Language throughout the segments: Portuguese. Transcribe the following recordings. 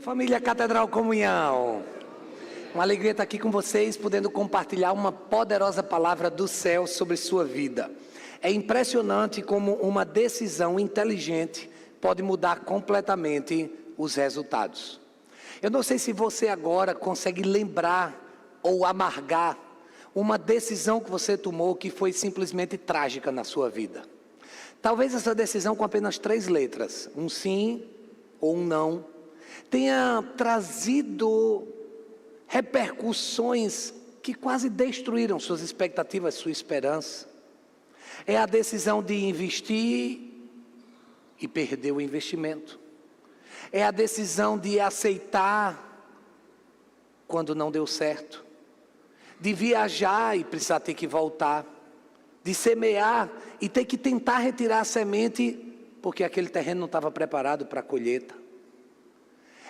Família Catedral Comunhão, uma alegria estar aqui com vocês, podendo compartilhar uma poderosa palavra do céu sobre sua vida. É impressionante como uma decisão inteligente pode mudar completamente os resultados. Eu não sei se você agora consegue lembrar ou amargar uma decisão que você tomou que foi simplesmente trágica na sua vida. Talvez essa decisão com apenas 3 letras, um sim ou um não, tenha trazido repercussões que quase destruíram suas expectativas, sua esperança. É a decisão de investir e perder o investimento. É a decisão de aceitar quando não deu certo. De viajar e precisar ter que voltar. De semear e ter que tentar retirar a semente porque aquele terreno não estava preparado para a colheita.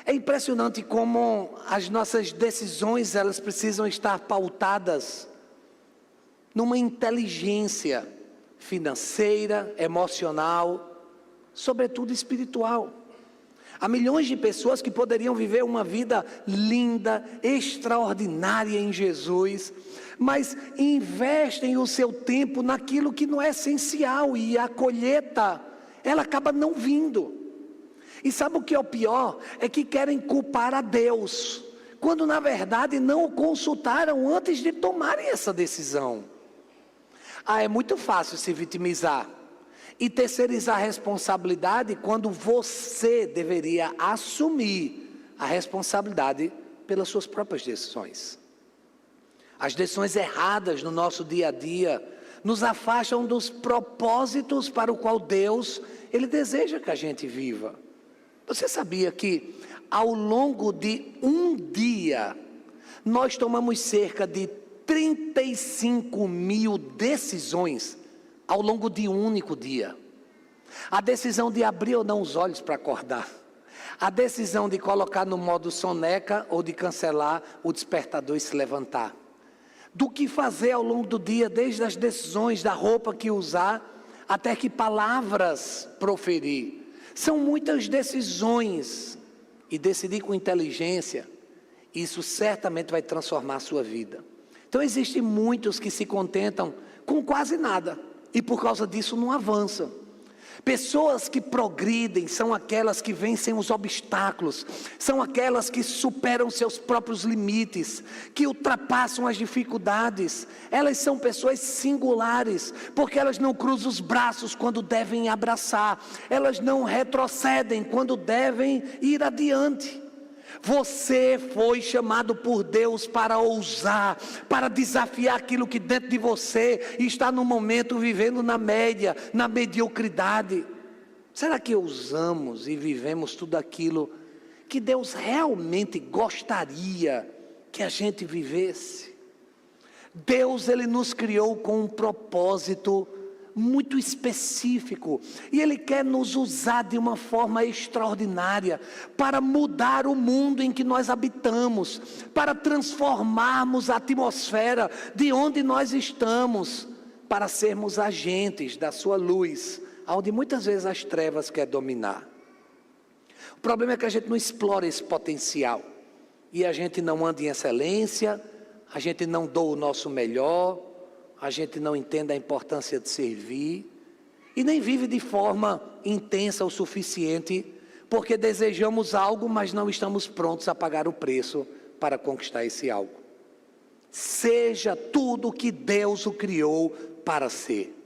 É impressionante como as nossas decisões, elas precisam estar pautadas numa inteligência financeira, emocional, sobretudo espiritual. Há milhões de pessoas que poderiam viver uma vida linda, extraordinária em Jesus, mas investem o seu tempo naquilo que não é essencial e a colheita, ela acaba não vindo. E sabe o que é o pior? É que querem culpar a Deus, quando na verdade não o consultaram antes de tomarem essa decisão. É muito fácil se vitimizar e terceirizar a responsabilidade quando você deveria assumir a responsabilidade pelas suas próprias decisões. As decisões erradas no nosso dia a dia nos afastam dos propósitos para o qual Deus, Ele deseja que a gente viva. Você sabia que ao longo de um dia, nós tomamos cerca de 35 mil decisões ao longo de um único dia? A decisão de abrir ou não os olhos para acordar. A decisão de colocar no modo soneca ou de cancelar o despertador e se levantar. Do que fazer ao longo do dia, desde as decisões da roupa que usar, até que palavras proferir. São muitas decisões, e decidir com inteligência, isso certamente vai transformar a sua vida. Então existem muitos que se contentam com quase nada, e por causa disso não avançam. Pessoas que progridem são aquelas que vencem os obstáculos, são aquelas que superam seus próprios limites, que ultrapassam as dificuldades. Elas são pessoas singulares, porque elas não cruzam os braços quando devem abraçar, elas não retrocedem quando devem ir adiante. Você foi chamado por Deus para ousar, para desafiar aquilo que dentro de você está no momento vivendo na média, na mediocridade. Será que ousamos e vivemos tudo aquilo que Deus realmente gostaria que a gente vivesse? Deus, Ele nos criou com um propósito muito específico, e Ele quer nos usar de uma forma extraordinária, para mudar o mundo em que nós habitamos, para transformarmos a atmosfera de onde nós estamos, para sermos agentes da sua luz, onde muitas vezes as trevas querem dominar. O problema é que a gente não explora esse potencial, e a gente não anda em excelência, a gente não doa o nosso melhor, a gente não entende a importância de servir, e nem vive de forma intensa o suficiente, porque desejamos algo, mas não estamos prontos a pagar o preço para conquistar esse algo. Seja tudo o que Deus o criou para ser.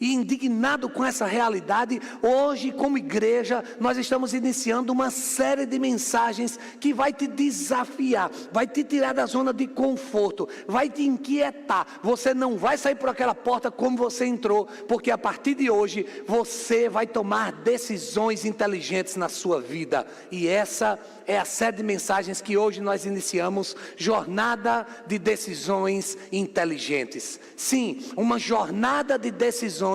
E indignado com essa realidade, hoje como igreja, nós estamos iniciando uma série de mensagens que vai te desafiar, vai te tirar da zona de conforto, vai te inquietar. Você não vai sair por aquela porta como você entrou, porque a partir de hoje, você vai tomar decisões inteligentes na sua vida. E essa é a série de mensagens que hoje nós iniciamos, Jornada de Decisões Inteligentes. Sim, uma jornada de decisões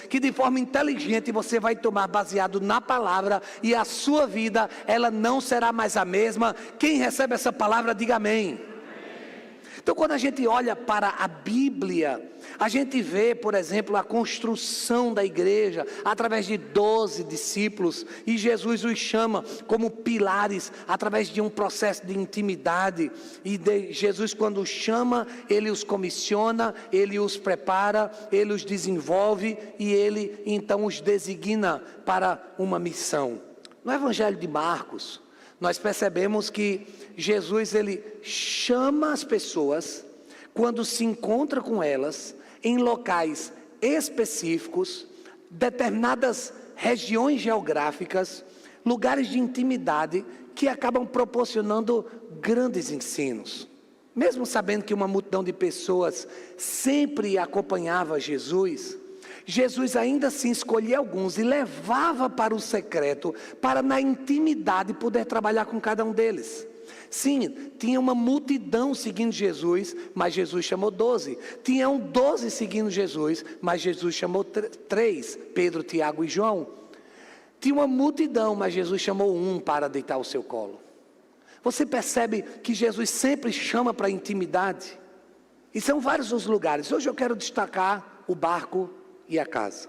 que de forma inteligente você vai tomar baseado na palavra, e a sua vida, ela não será mais a mesma. Quem recebe essa palavra, diga amém. Então, quando a gente olha para a Bíblia, a gente vê, por exemplo, a construção da igreja através de 12 discípulos, e Jesus os chama como pilares através de um processo de intimidade. Jesus, quando os chama, ele os comissiona, ele os prepara, ele os desenvolve e ele então os designa para uma missão. No Evangelho de Marcos, nós percebemos que Jesus, ele chama as pessoas quando se encontra com elas em locais específicos, determinadas regiões geográficas, lugares de intimidade que acabam proporcionando grandes ensinos. Mesmo sabendo que uma multidão de pessoas sempre acompanhava Jesus, Jesus ainda assim escolhia alguns e levava para o secreto, para na intimidade poder trabalhar com cada um deles. Sim, tinha uma multidão seguindo Jesus, mas Jesus chamou 12. Tinham 12 seguindo Jesus, mas Jesus chamou 3, Pedro, Tiago e João. Tinha uma multidão, mas Jesus chamou um para deitar ao seu colo. Você percebe que Jesus sempre chama para a intimidade? E são vários os lugares. Hoje eu quero destacar o barco e a casa.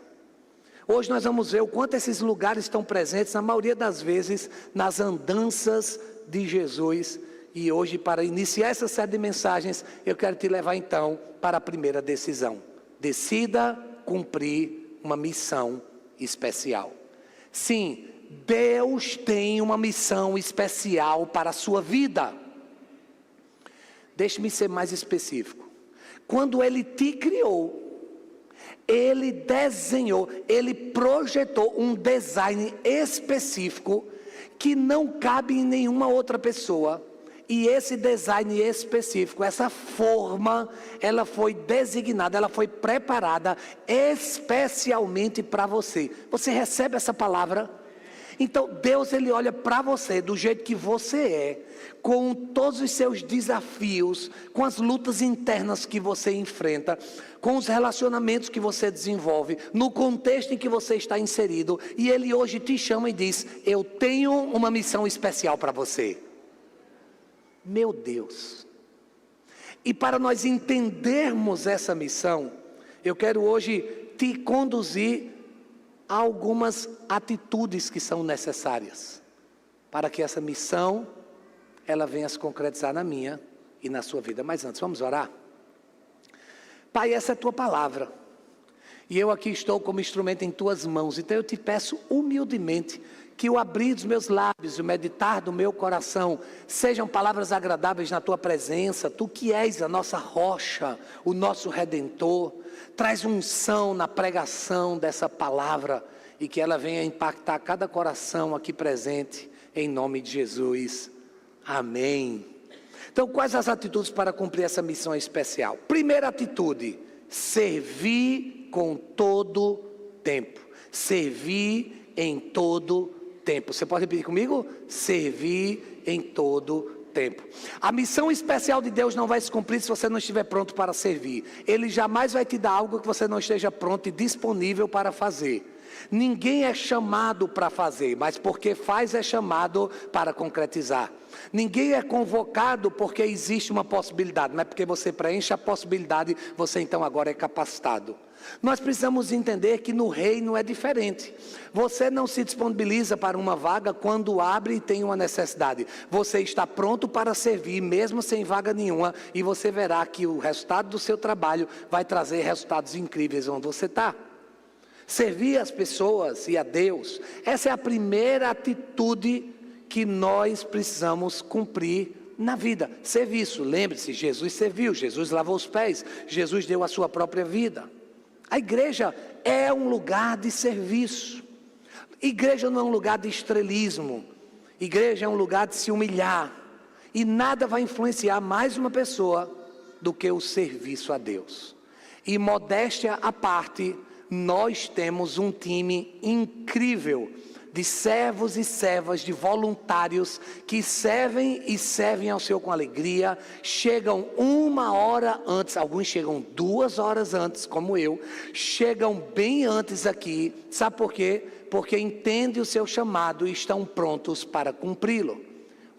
Hoje nós vamos ver o quanto esses lugares estão presentes, na maioria das vezes, nas andanças de Jesus. E hoje, para iniciar essa série de mensagens, eu quero te levar então para a primeira decisão. Decida cumprir uma missão especial. Sim, Deus tem uma missão especial para a sua vida. Deixe-me ser mais específico. Quando Ele te criou, Ele desenhou, Ele projetou um design específico que não cabe em nenhuma outra pessoa. E esse design específico, essa forma, ela foi designada, ela foi preparada especialmente para você. Você recebe essa palavra? Então Deus, Ele olha para você do jeito que você é, com todos os seus desafios, com as lutas internas que você enfrenta, com os relacionamentos que você desenvolve, no contexto em que você está inserido, e Ele hoje te chama e diz: eu tenho uma missão especial para você. Meu Deus! E para nós entendermos essa missão, eu quero hoje te conduzir a algumas atitudes que são necessárias para que essa missão ela venha se concretizar na minha e na sua vida. Mas antes, vamos orar? Pai, essa é a tua palavra, e eu aqui estou como instrumento em tuas mãos. Então eu te peço humildemente que o abrir dos meus lábios, o meditar do meu coração, sejam palavras agradáveis na tua presença. Tu que és a nossa rocha, o nosso Redentor, traz unção na pregação dessa palavra, e que ela venha impactar cada coração aqui presente, em nome de Jesus, amém. Então, quais as atitudes para cumprir essa missão especial? Primeira atitude: servir com todo tempo. Servir em todo tempo. Você pode repetir comigo? Servir em todo tempo. A missão especial de Deus não vai se cumprir se você não estiver pronto para servir. Ele jamais vai te dar algo que você não esteja pronto e disponível para fazer. Ninguém é chamado para fazer, mas porque faz é chamado para concretizar. Ninguém é convocado porque existe uma possibilidade, mas porque você preenche a possibilidade, você então agora é capacitado. Nós precisamos entender que no reino é diferente. Você não se disponibiliza para uma vaga quando abre e tem uma necessidade. Você está pronto para servir mesmo sem vaga nenhuma, e você verá que o resultado do seu trabalho vai trazer resultados incríveis onde você está. Servir as pessoas e a Deus, essa é a primeira atitude que nós precisamos cumprir na vida. Serviço, lembre-se, Jesus serviu, Jesus lavou os pés, Jesus deu a sua própria vida. A igreja é um lugar de serviço. Igreja não é um lugar de estrelismo. Igreja é um lugar de se humilhar. E nada vai influenciar mais uma pessoa do que o serviço a Deus. E modéstia à parte, nós temos um time incrível de servos e servas, de voluntários que servem e servem ao Senhor com alegria. Chegam 1 hora antes, alguns chegam 2 horas antes, como eu, chegam bem antes aqui. Sabe por quê? Porque entendem o seu chamado e estão prontos para cumpri-lo.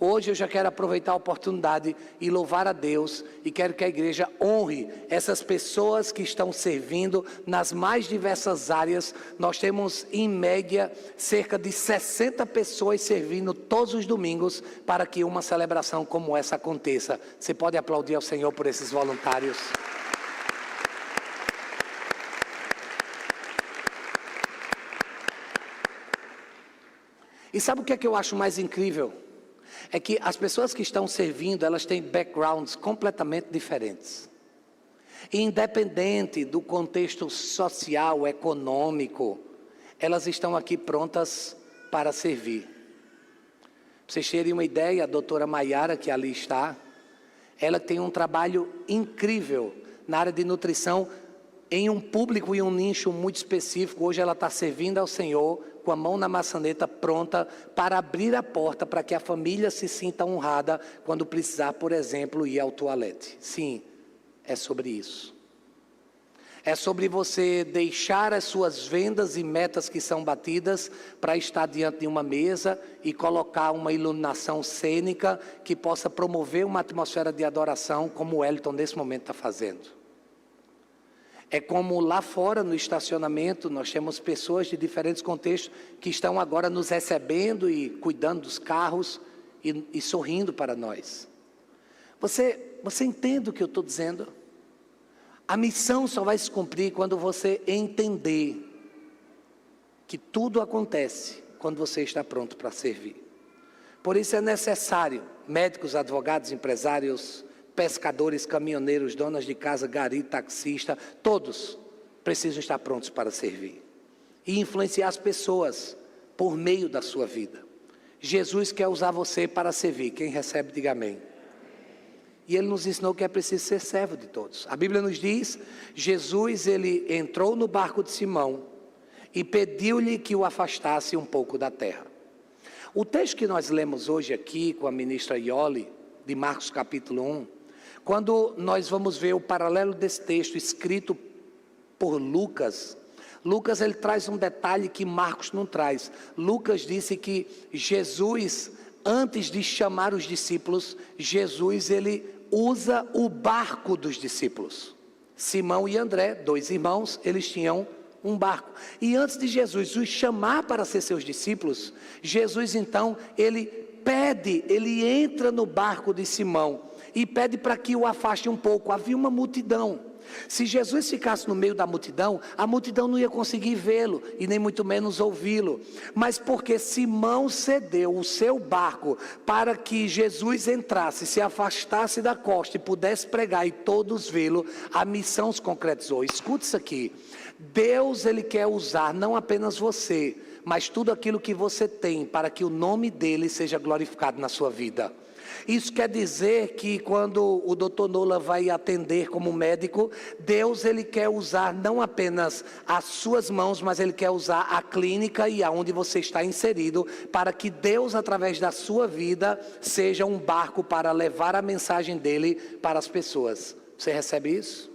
Hoje eu já quero aproveitar a oportunidade e louvar a Deus, e quero que a igreja honre essas pessoas que estão servindo nas mais diversas áreas. Nós temos em média cerca de 60 pessoas servindo todos os domingos para que uma celebração como essa aconteça. Você pode aplaudir ao Senhor por esses voluntários. E sabe o que é que eu acho mais incrível? É que as pessoas que estão servindo, elas têm backgrounds completamente diferentes. E independente do contexto social, econômico, elas estão aqui prontas para servir. Para vocês terem uma ideia, a doutora Maiara, que ali está, ela tem um trabalho incrível na área de nutrição, em um público e um nicho muito específico. Hoje ela está servindo ao Senhor, com a mão na maçaneta, pronta para abrir a porta para que a família se sinta honrada quando precisar, por exemplo, ir ao toalete. Sim, é sobre isso. É sobre você deixar as suas vendas e metas que são batidas para estar diante de uma mesa e colocar uma iluminação cênica que possa promover uma atmosfera de adoração, como o Wellington nesse momento está fazendo. É como lá fora no estacionamento, nós temos pessoas de diferentes contextos que estão agora nos recebendo e cuidando dos carros e sorrindo para nós. Você entende o que eu estou dizendo? A missão só vai se cumprir quando você entender que tudo acontece quando você está pronto para servir. Por isso é necessário médicos, advogados, empresários, pescadores, caminhoneiros, donas de casa, gari, taxista, todos precisam estar prontos para servir e influenciar as pessoas por meio da sua vida. Jesus quer usar você para servir. Quem recebe, diga amém. E Ele nos ensinou que é preciso ser servo de todos. A Bíblia nos diz, Jesus, Ele entrou no barco de Simão e pediu-lhe que o afastasse um pouco da terra. O texto que nós lemos hoje aqui com a ministra Ioli, de Marcos capítulo 1, quando nós vamos ver o paralelo desse texto escrito por Lucas, Lucas ele traz um detalhe que Marcos não traz. Lucas disse que Jesus, antes de chamar os discípulos, Jesus ele usa o barco dos discípulos. Simão e André, dois irmãos, eles tinham um barco. E antes de Jesus os chamar para ser seus discípulos, Jesus então, ele entra no barco de Simão e pede para que o afaste um pouco. Havia uma multidão. Se Jesus ficasse no meio da multidão, a multidão não ia conseguir vê-lo e nem muito menos ouvi-lo. Mas porque Simão cedeu o seu barco para que Jesus entrasse, se afastasse da costa e pudesse pregar e todos vê-lo, a missão se concretizou. Escute isso aqui. Deus ele quer usar não apenas você, mas tudo aquilo que você tem para que o nome dele seja glorificado na sua vida. Isso quer dizer que quando o Dr. Nola vai atender como médico, Deus ele quer usar não apenas as suas mãos, mas ele quer usar a clínica e aonde você está inserido, para que Deus através da sua vida seja um barco para levar a mensagem dele para as pessoas. Você recebe isso?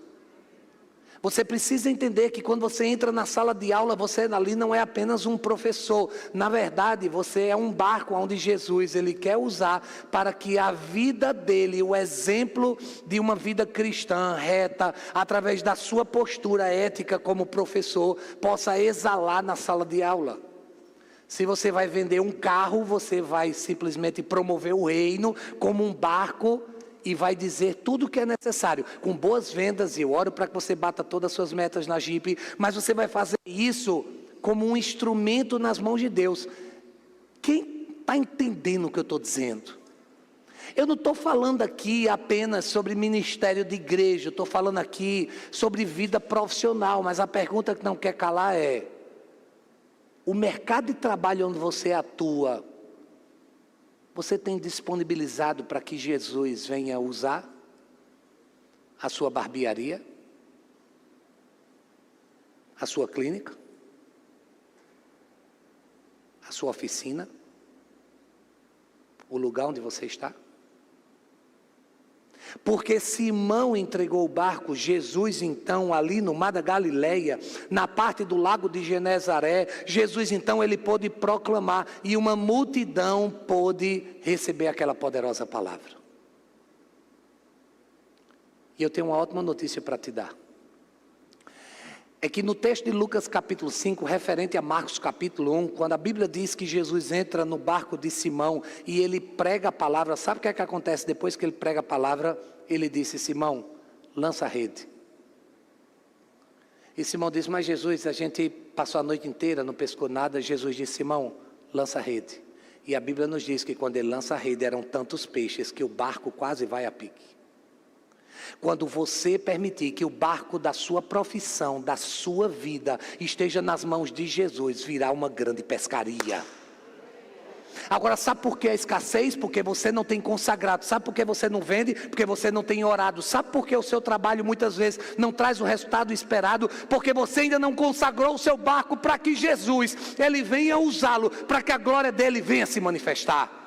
Você precisa entender que quando você entra na sala de aula, você ali não é apenas um professor. Na verdade, você é um barco onde Jesus ele quer usar para que a vida dele, o exemplo de uma vida cristã reta, através da sua postura ética como professor, possa exalar na sala de aula. Se você vai vender um carro, você vai simplesmente promover o reino como um barco e vai dizer tudo o que é necessário, com boas vendas, e eu oro para que você bata todas as suas metas na Jeep, mas você vai fazer isso como um instrumento nas mãos de Deus. Quem está entendendo o que eu estou dizendo? Eu não estou falando aqui apenas sobre ministério de igreja, eu estou falando aqui sobre vida profissional, mas a pergunta que não quer calar é, o mercado de trabalho onde você atua, você tem disponibilizado para que Jesus venha usar a sua barbearia, a sua clínica, a sua oficina, o lugar onde você está? Porque Simão entregou o barco, Jesus então ali no mar da Galileia, na parte do lago de Genezaré, Jesus então ele pôde proclamar e uma multidão pôde receber aquela poderosa palavra. E eu tenho uma ótima notícia para te dar. É que no texto de Lucas capítulo 5, referente a Marcos capítulo 1, quando a Bíblia diz que Jesus entra no barco de Simão e ele prega a palavra, sabe o que é que acontece depois que ele prega a palavra? Ele disse: Simão, lança a rede. E Simão disse: mas Jesus, a gente passou a noite inteira, não pescou nada. Jesus disse: Simão, lança a rede. E a Bíblia nos diz que quando ele lança a rede, eram tantos peixes que o barco quase vai a pique. Quando você permitir que o barco da sua profissão, da sua vida, esteja nas mãos de Jesus, virá uma grande pescaria. Agora, sabe por que a escassez? Porque você não tem consagrado. Sabe por que você não vende? Porque você não tem orado. Sabe por que o seu trabalho muitas vezes não traz o resultado esperado? Porque você ainda não consagrou o seu barco para que Jesus, ele venha usá-lo, para que a glória dele venha se manifestar.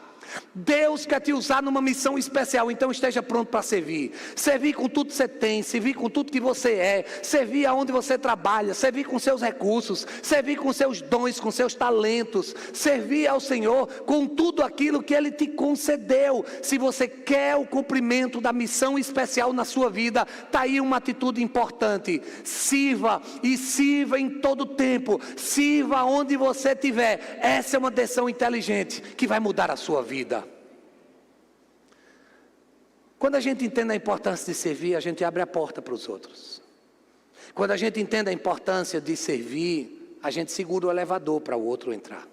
Deus quer te usar numa missão especial, então esteja pronto para servir. Servir com tudo que você tem, servir com tudo que você é, servir aonde você trabalha, servir com seus recursos, servir com seus dons, com seus talentos, servir ao Senhor com tudo aquilo que Ele te concedeu. Se você quer o cumprimento da missão especial na sua vida, está aí uma atitude importante: sirva, e sirva em todo tempo, sirva onde você estiver. Essa é uma decisão inteligente que vai mudar a sua vida. Quando a gente entende a importância de servir, a gente abre a porta para os outros. Quando a gente entende a importância de servir, a gente segura o elevador para o outro entrar.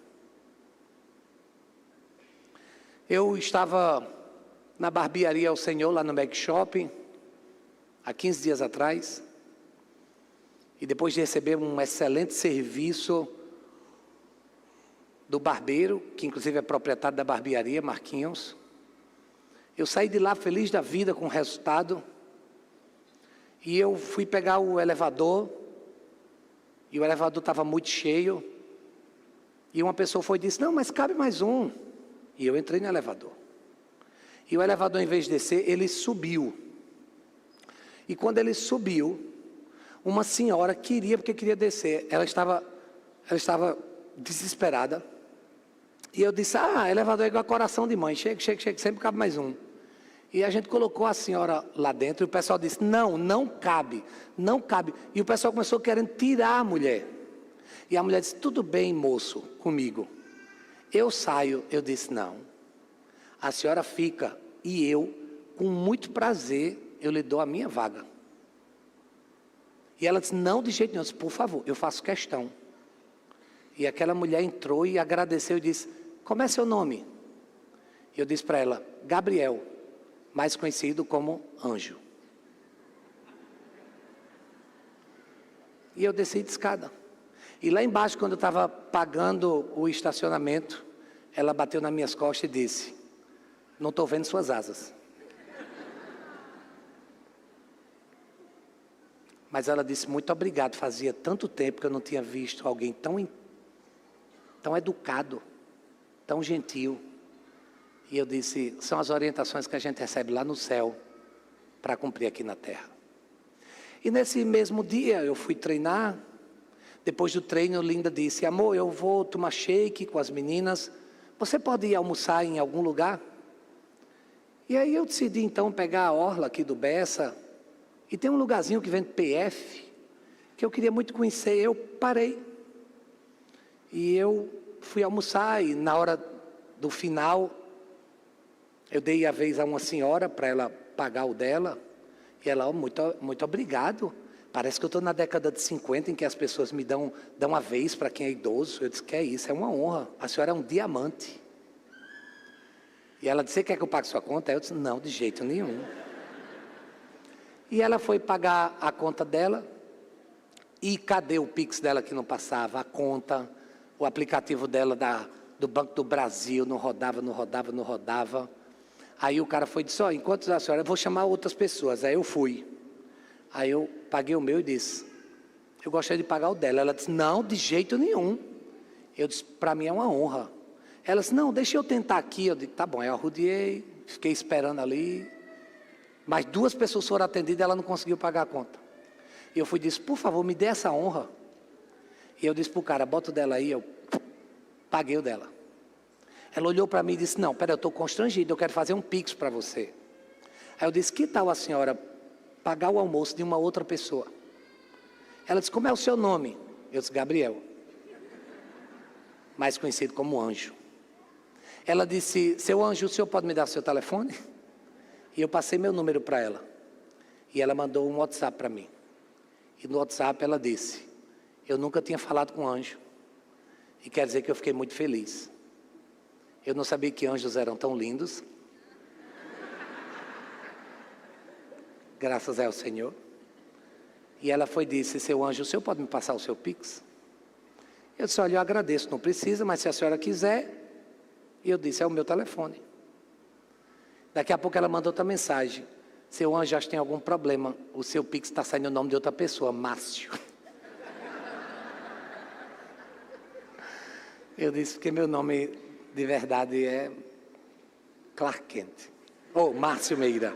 Eu estava na barbearia ao Senhor, lá no Mac Shopping, há 15 dias atrás, e depois de receber um excelente serviço do barbeiro, que inclusive é proprietário da barbearia, Marquinhos, eu saí de lá feliz da vida com o resultado, e eu fui pegar o elevador, e o elevador estava muito cheio, e uma pessoa foi e disse: não, mas cabe mais um. E eu entrei no elevador, e o elevador, em vez de descer, ele subiu. E quando ele subiu, uma senhora porque queria descer, ela estava desesperada. E eu disse: elevador é igual coração de mãe, chega, sempre cabe mais um. E a gente colocou a senhora lá dentro, e o pessoal disse: não cabe. E o pessoal começou querendo tirar a mulher. E a mulher disse: tudo bem, moço, comigo. Eu saio. Eu disse: não, a senhora fica, e eu, com muito prazer, eu lhe dou a minha vaga. E ela disse: não, de jeito nenhum. Eu disse: por favor, eu faço questão. E aquela mulher entrou e agradeceu e disse: como é seu nome? E eu disse para ela: Gabriel, mais conhecido como Anjo. E eu desci de escada. E lá embaixo, quando eu estava pagando o estacionamento, ela bateu nas minhas costas e disse: não estou vendo suas asas. Mas ela disse: muito obrigado, fazia tanto tempo que eu não tinha visto alguém tão educado, tão gentil. E eu disse: são as orientações que a gente recebe lá no céu, para cumprir aqui na terra. E nesse mesmo dia eu fui treinar. Depois do treino, Linda disse: amor, eu vou tomar shake com as meninas, você pode ir almoçar em algum lugar? E aí eu decidi então pegar a orla aqui do Bessa, e tem um lugarzinho que vende PF, que eu queria muito conhecer. Eu parei, e eu fui almoçar, e na hora do final, eu dei a vez a uma senhora para ela pagar o dela, e ela: muito obrigado, parece que eu estou na década de 50, em que as pessoas me dão a vez para quem é idoso. Eu disse: que é isso, é uma honra, a senhora é um diamante. E ela disse: você quer que eu pague sua conta? Eu disse: não, de jeito nenhum. E ela foi pagar a conta dela, e cadê o Pix dela que não passava? A conta, o aplicativo dela do Banco do Brasil, não rodava. Aí o cara foi e disse: enquanto a senhora, eu vou chamar outras pessoas. Aí eu fui. Aí eu paguei o meu e disse: eu gostaria de pagar o dela. Ela disse: não, de jeito nenhum. Eu disse: para mim é uma honra. Ela disse: não, deixa eu tentar aqui. Eu disse: tá bom. Aí eu arrodeei, fiquei esperando ali. Mas 2 pessoas foram atendidas e ela não conseguiu pagar a conta. E eu fui e disse, por favor, me dê essa honra. E eu disse para o cara, bota o dela aí, eu paguei o dela. Ela olhou para mim e disse, não, peraí, eu estou constrangido, eu quero fazer um pix para você. Aí eu disse, que tal a senhora pagar o almoço de uma outra pessoa? Ela disse, como é o seu nome? Eu disse, Gabriel, mais conhecido como Anjo. Ela disse, seu Anjo, o senhor pode me dar o seu telefone? E eu passei meu número para ela. E ela mandou um WhatsApp para mim. E no WhatsApp ela disse, eu nunca tinha falado com anjo. E quer dizer que eu fiquei muito feliz. Eu não sabia que anjos eram tão lindos. Graças ao Senhor. E ela foi e disse, seu Anjo, o senhor pode me passar o seu Pix? Eu disse, olha, eu agradeço, não precisa, mas se a senhora quiser. E eu disse, é o meu telefone. Daqui a pouco ela mandou outra mensagem. Seu Anjo, acho que tem algum problema. O seu Pix está saindo o nome de outra pessoa, Márcio. Eu disse, porque meu nome de verdade é Clark Kent. Ou Márcio Meira.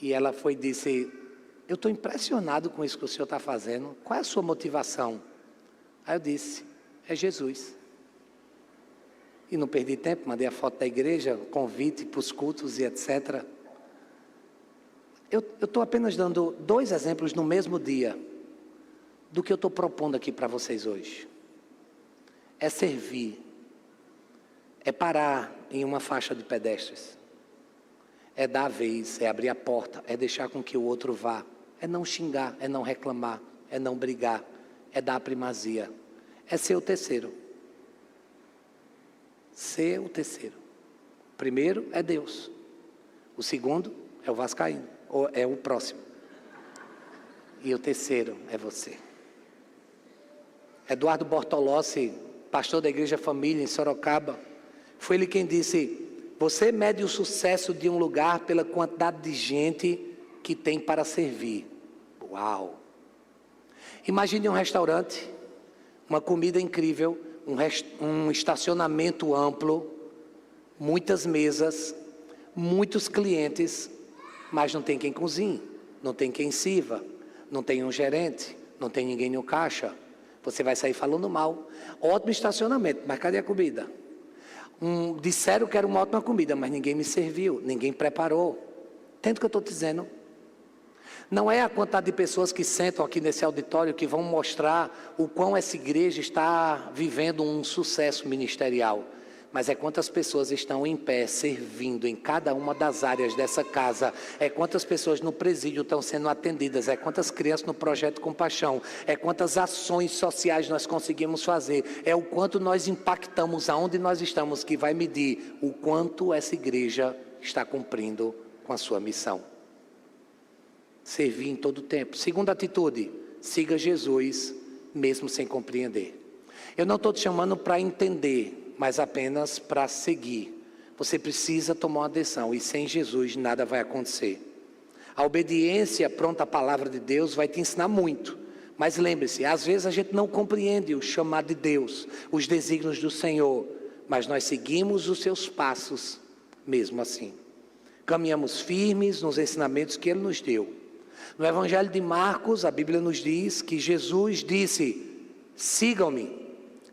E ela foi e disse, eu estou impressionado com isso que o senhor está fazendo. Qual é a sua motivação? Aí eu disse, é Jesus. E não perdi tempo, mandei a foto da igreja, convite para os cultos e etc. Eu estou apenas dando 2 exemplos no mesmo dia do que eu estou propondo aqui para vocês hoje. É servir, é parar em uma faixa de pedestres, é dar a vez, é abrir a porta, é deixar com que o outro vá, é não xingar, é não reclamar, é não brigar, é dar a primazia, é ser o terceiro. Ser o terceiro. O primeiro é Deus, o segundo é o vascaíno, ou é o próximo, e o terceiro é você. Eduardo Bortolossi, pastor da Igreja Família em Sorocaba, foi ele quem disse, você mede o sucesso de um lugar pela quantidade de gente que tem para servir. Uau! Imagine um restaurante, uma comida incrível, um estacionamento amplo, muitas mesas, muitos clientes, mas não tem quem cozinhe, não tem quem sirva, não tem um gerente, não tem ninguém no caixa. Você vai sair falando mal. Ótimo estacionamento, mas cadê a comida? Disseram que era uma ótima comida, mas ninguém me serviu, ninguém preparou. Entende o que eu estou dizendo? Não é a quantidade de pessoas que sentam aqui nesse auditório que vão mostrar o quão essa igreja está vivendo um sucesso ministerial, mas é quantas pessoas estão em pé, servindo em cada uma das áreas dessa casa, é quantas pessoas no presídio estão sendo atendidas, é quantas crianças no Projeto Compaixão, é quantas ações sociais nós conseguimos fazer, é o quanto nós impactamos aonde nós estamos, que vai medir o quanto essa igreja está cumprindo com a sua missão. Servir em todo o tempo. Segunda atitude, siga Jesus, mesmo sem compreender. Eu não estou te chamando para entender, mas apenas para seguir. Você precisa tomar uma decisão, e sem Jesus nada vai acontecer. A obediência pronta à palavra de Deus vai te ensinar muito. Mas lembre-se, às vezes a gente não compreende o chamado de Deus, os desígnios do Senhor, mas nós seguimos os seus passos, mesmo assim. Caminhamos firmes nos ensinamentos que Ele nos deu. No Evangelho de Marcos, a Bíblia nos diz que Jesus disse, sigam-me,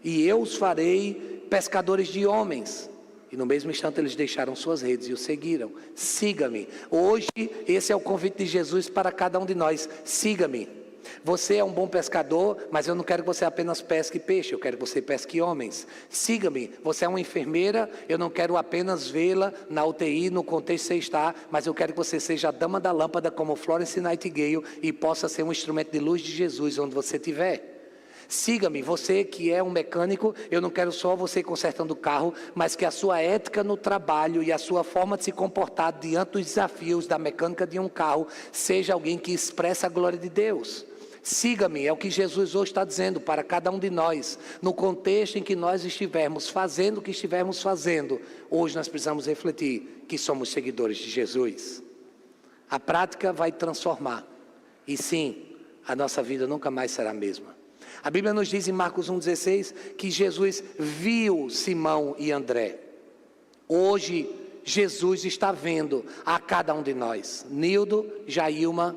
e eu os farei pescadores de homens. E no mesmo instante eles deixaram suas redes e o seguiram. Siga-me. Hoje, esse é o convite de Jesus para cada um de nós. Siga-me. Você é um bom pescador, mas eu não quero que você apenas pesque peixe, eu quero que você pesque homens. Siga-me. Você é uma enfermeira, eu não quero apenas vê-la na UTI, no contexto que você está, mas eu quero que você seja a dama da lâmpada como Florence Nightingale e possa ser um instrumento de luz de Jesus onde você estiver. Siga-me, você que é um mecânico, eu não quero só você consertando o carro, mas que a sua ética no trabalho e a sua forma de se comportar diante dos desafios da mecânica de um carro, seja alguém que expressa a glória de Deus. Siga-me, é o que Jesus hoje está dizendo para cada um de nós, no contexto em que nós estivermos fazendo o que estivermos fazendo, hoje nós precisamos refletir que somos seguidores de Jesus. A prática vai transformar, e sim, a nossa vida nunca mais será a mesma. A Bíblia nos diz em Marcos 1,16 que Jesus viu Simão e André. Hoje Jesus está vendo a cada um de nós. Nildo, Jailma,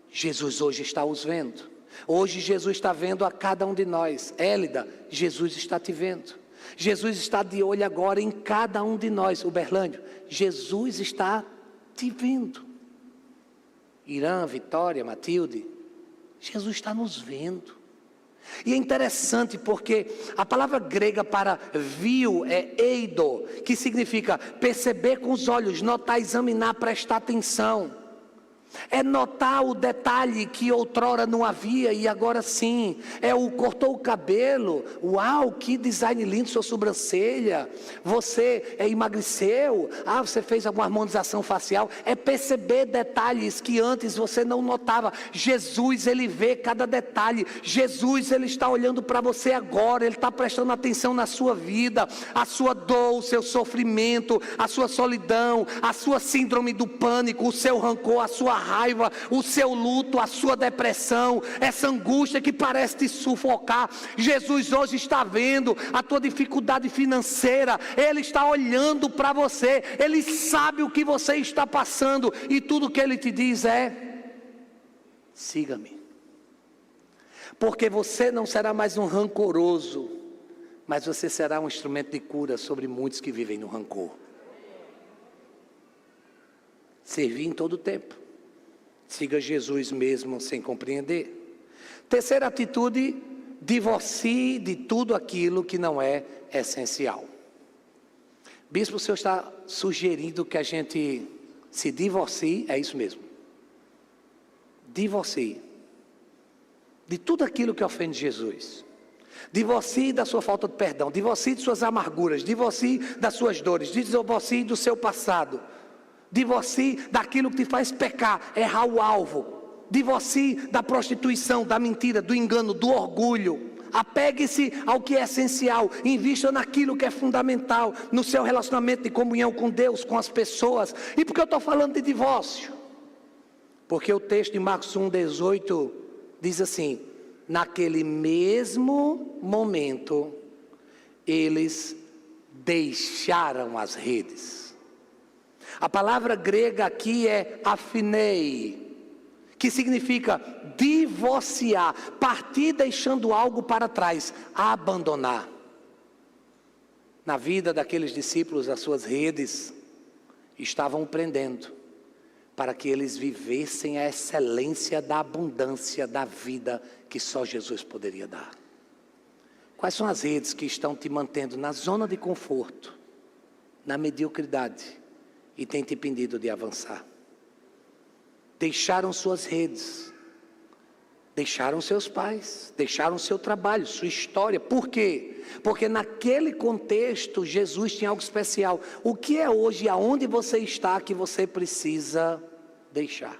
Jesus hoje está os vendo. Hoje Jesus está vendo a cada um de nós. Hélida, Jesus está te vendo. Jesus está de olho agora em cada um de nós. Uberlândio, Jesus está te vendo. Irã, Vitória, Matilde, Jesus está nos vendo. E é interessante porque a palavra grega para viu é eido, que significa perceber com os olhos, notar, examinar, prestar atenção. É notar o detalhe que outrora não havia e agora sim. É o cortou o cabelo. Uau, que design lindo sua sobrancelha. Você emagreceu. Você fez alguma harmonização facial. É perceber detalhes que antes você não notava. Jesus, ele vê cada detalhe. Jesus, ele está olhando para você agora. Ele está prestando atenção na sua vida, a sua dor, o seu sofrimento, a sua solidão, a sua síndrome do pânico, o seu rancor, a sua raiva, o seu luto, a sua depressão, essa angústia que parece te sufocar. Jesus hoje está vendo a tua dificuldade financeira. Ele está olhando para você. Ele sabe o que você está passando e tudo que ele te diz é: siga-me. Porque você não será mais um rancoroso, mas você será um instrumento de cura sobre muitos que vivem no rancor. Servir em todo o tempo. Siga Jesus mesmo sem compreender. Terceira atitude, divorcie de tudo aquilo que não é essencial. Bispo, o senhor está sugerindo que a gente se divorcie? É isso mesmo. Divorcie de tudo aquilo que ofende Jesus. Divorcie da sua falta de perdão. Divorcie de suas amarguras. Divorcie das suas dores. Divorcie do seu passado. Divorcie daquilo que te faz pecar, errar o alvo. Divorcie da prostituição, da mentira, do engano, do orgulho. Apegue-se ao que é essencial. Invista naquilo que é fundamental, no seu relacionamento de comunhão com Deus, com as pessoas. E por que eu estou falando de divórcio? Porque o texto de Marcos 1,18 diz assim: naquele mesmo momento, eles deixaram as redes. A palavra grega aqui é afinei, que significa divorciar, partir deixando algo para trás, abandonar. Na vida daqueles discípulos, as suas redes estavam prendendo, para que eles vivessem a excelência da abundância da vida que só Jesus poderia dar. Quais são as redes que estão te mantendo na zona de conforto, na mediocridade, e tem te impedido de avançar? Deixaram suas redes, deixaram seus pais, deixaram seu trabalho, sua história. Por quê? Porque naquele contexto Jesus tinha algo especial. O que é hoje, aonde você está, que você precisa deixar?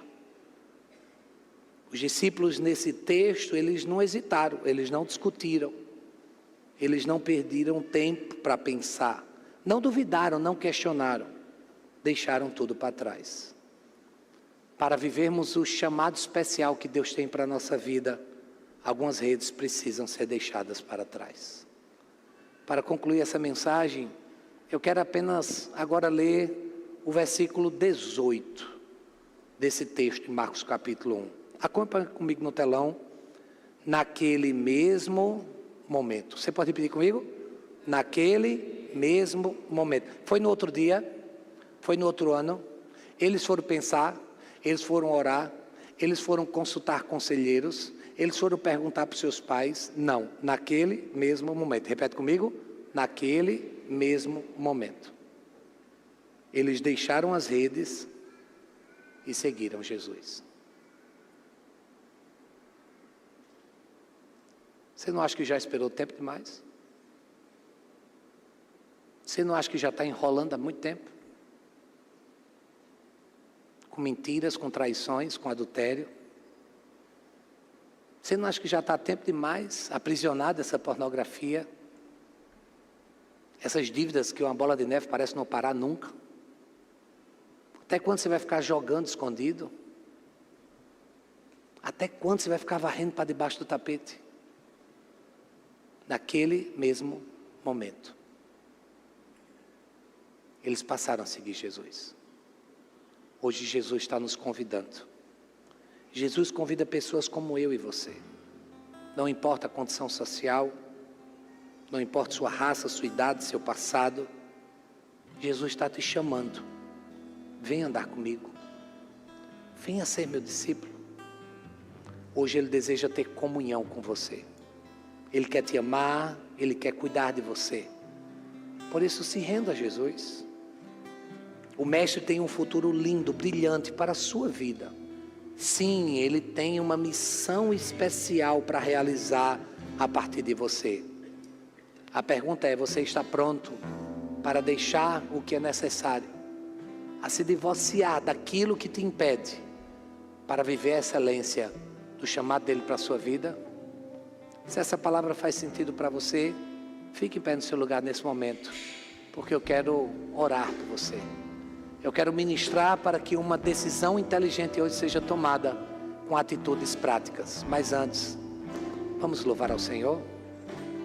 Os discípulos nesse texto, eles não hesitaram, eles não discutiram, eles não perderam tempo para pensar, não duvidaram, não questionaram, deixaram tudo para trás. Para vivermos o chamado especial que Deus tem para a nossa vida, algumas redes precisam ser deixadas para trás. Para concluir essa mensagem, eu quero apenas agora ler o versículo 18 desse texto, em Marcos capítulo 1. Acompanhe comigo no telão. Naquele mesmo momento. Você pode repetir comigo? Naquele mesmo momento. Foi no outro dia? Foi no outro ano? Eles foram pensar, eles foram orar, eles foram consultar conselheiros, eles foram perguntar para os seus pais? Não, naquele mesmo momento. Repete comigo: naquele mesmo momento. Eles deixaram as redes e seguiram Jesus. Você não acha que já esperou tempo demais? Você não acha que já está enrolando há muito tempo? Com mentiras, com traições, com adultério? Você não acha que já está tempo demais aprisionado essa pornografia? Essas dívidas que uma bola de neve parece não parar nunca? Até quando você vai ficar jogando escondido? Até quando você vai ficar varrendo para debaixo do tapete? Naquele mesmo momento. eles passaram a seguir Jesus. Hoje Jesus está nos convidando. Jesus convida pessoas como eu e você. Não importa a condição social, não importa sua raça, sua idade, seu passado. Jesus está te chamando. Venha andar comigo. Venha ser meu discípulo. Hoje Ele deseja ter comunhão com você. Ele quer te amar, Ele quer cuidar de você. Por isso, se renda a Jesus. O Mestre tem um futuro lindo, brilhante para a sua vida. Sim, Ele tem uma missão especial para realizar a partir de você. A pergunta é: você está pronto para deixar o que é necessário, a se divorciar daquilo que te impede, para viver a excelência do chamado dele para a sua vida? Se essa palavra faz sentido para você, fique em pé no seu lugar nesse momento, porque eu quero orar por você. Eu quero ministrar para que uma decisão inteligente hoje seja tomada com atitudes práticas. Mas antes, vamos louvar ao Senhor?